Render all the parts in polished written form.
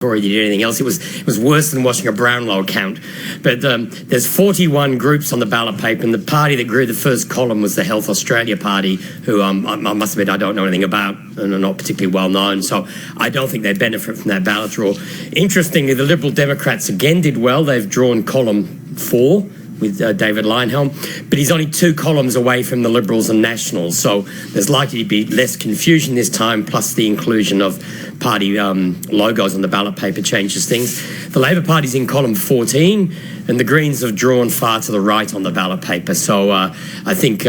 before he did anything else. It was worse than watching a Brownlow count. But there's 41 groups on the ballot paper, and the party that grew the first column was the Health Australia Party, who I must admit I don't know anything about and are not particularly well known, so I don't think they benefit from that ballot draw. Interestingly, the Liberal Democrats again did well. They've drawn column 4 with David Leyonhjelm, but he's only 2 columns away from the Liberals and Nationals, so there's likely to be less confusion this time, plus the inclusion of party logos on the ballot paper changes things. The Labor Party's in column 14, and the Greens have drawn far to the right on the ballot paper, so I think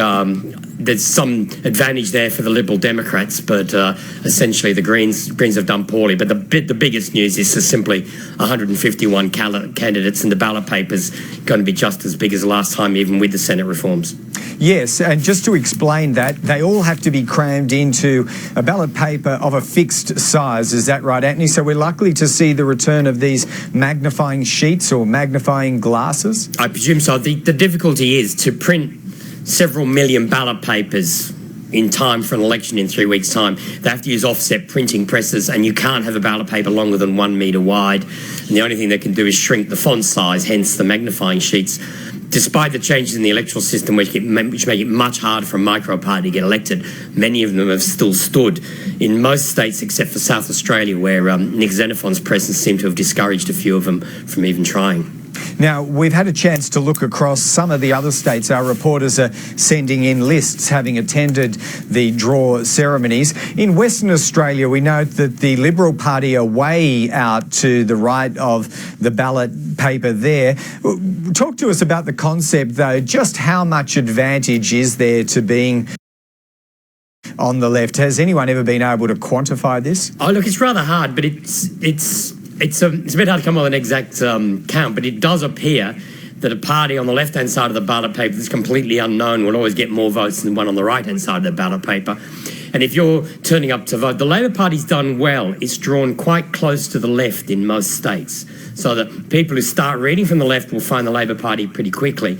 there's some advantage there for the Liberal Democrats, but essentially the Greens have done poorly. But the biggest news is simply 151 candidates, and the ballot paper's going to be just as big as last time, even with the Senate reforms. Yes, and just to explain that, they all have to be crammed into a ballot paper of a fixed size. Is that right, Antony? So we're likely to see the return of these magnifying sheets or magnifying glasses? I presume so. The difficulty is to print several million ballot papers in time for an election in 3 weeks' time. They have to use offset printing presses, and you can't have a ballot paper longer than 1 metre wide. And the only thing they can do is shrink the font size, hence the magnifying sheets. Despite the changes in the electoral system, which make it much harder for a micro party to get elected, many of them have still stood in most states except for South Australia, where Nick Xenophon's presence seemed to have discouraged a few of them from even trying. Now, we've had a chance to look across some of the other states. Our reporters are sending in lists, having attended the draw ceremonies. In Western Australia, we note that the Liberal Party are way out to the right of the ballot paper there. Talk to us about the concept, though. Just how much advantage is there to being on the left? Has anyone ever been able to quantify this? Oh, look, it's rather hard, but it's a bit hard to come up with an exact count, but it does appear that a party on the left-hand side of the ballot paper that's completely unknown will always get more votes than one on the right-hand side of the ballot paper. And if you're turning up to vote, the Labor Party's done well. It's drawn quite close to the left in most states, so that people who start reading from the left will find the Labor Party pretty quickly.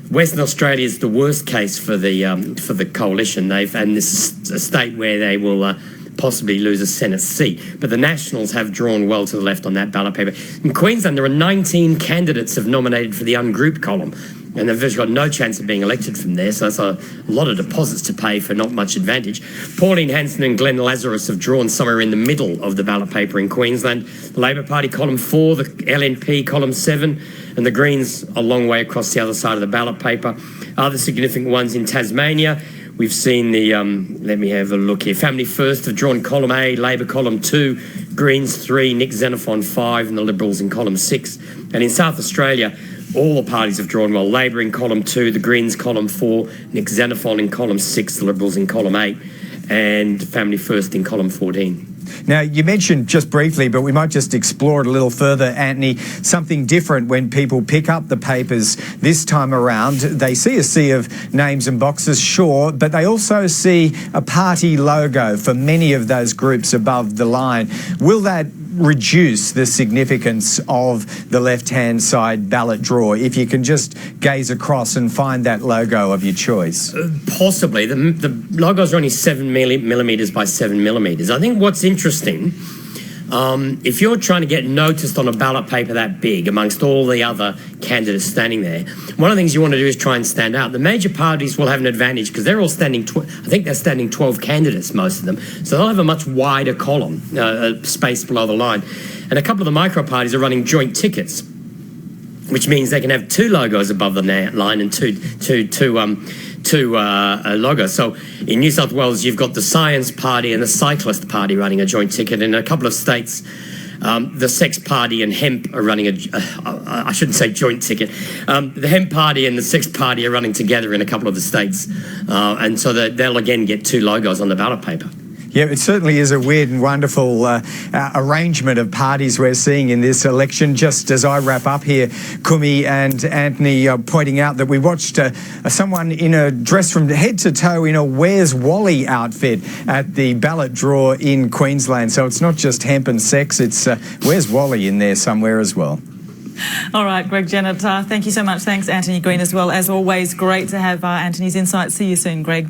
Western Australia is the worst case for the coalition. And this is a state where they will possibly lose a Senate seat. But the Nationals have drawn well to the left on that ballot paper. In Queensland, there are 19 candidates have nominated for the ungrouped column, and they've just got no chance of being elected from there, so that's a lot of deposits to pay for not much advantage. Pauline Hanson and Glenn Lazarus have drawn somewhere in the middle of the ballot paper in Queensland. The Labor Party, column 4, the LNP, column 7, and the Greens a long way across the other side of the ballot paper. Other significant ones in Tasmania, we've seen the, let me have a look here, Family First have drawn column A, Labor column 2, Greens 3, Nick Xenophon 5, and the Liberals in column 6. And in South Australia, all the parties have drawn well. Labor in column 2, the Greens column 4, Nick Xenophon in column 6, the Liberals in column 8, and Family First in column 14. Now, you mentioned just briefly, but we might just explore it a little further, Antony, something different when people pick up the papers this time around. They see a sea of names and boxes, sure, but they also see a party logo for many of those groups above the line. Will that reduce the significance of the left-hand side ballot draw if you can just gaze across and find that logo of your choice? Possibly. The logos are only 7 millimetres by 7 millimetres. I think what's interesting, if you're trying to get noticed on a ballot paper that big amongst all the other candidates standing there, one of the things you want to do is try and stand out. The major parties will have an advantage because they're all standing, I think they're standing 12 candidates, most of them, so they'll have a much wider column, space below the line. And a couple of the micro parties are running joint tickets, which means they can have 2 logos above the line and two logos. So in New South Wales, you've got the Science Party and the Cyclist Party running a joint ticket. In a couple of states, the Sex Party and Hemp are running I shouldn't say joint ticket. The Hemp Party and the Sex Party are running together in a couple of the states. And so they'll again get 2 logos on the ballot paper. Yeah, it certainly is a weird and wonderful arrangement of parties we're seeing in this election. Just as I wrap up here, Kumi and Antony pointing out that we watched someone in a dress from head to toe in a Where's Wally outfit at the ballot draw in Queensland. So it's not just hemp and sex, it's Where's Wally in there somewhere as well. All right, Greg Jennett, thank you so much. Thanks, Antony Green, as well. As always, great to have Antony's insights. See you soon, Greg.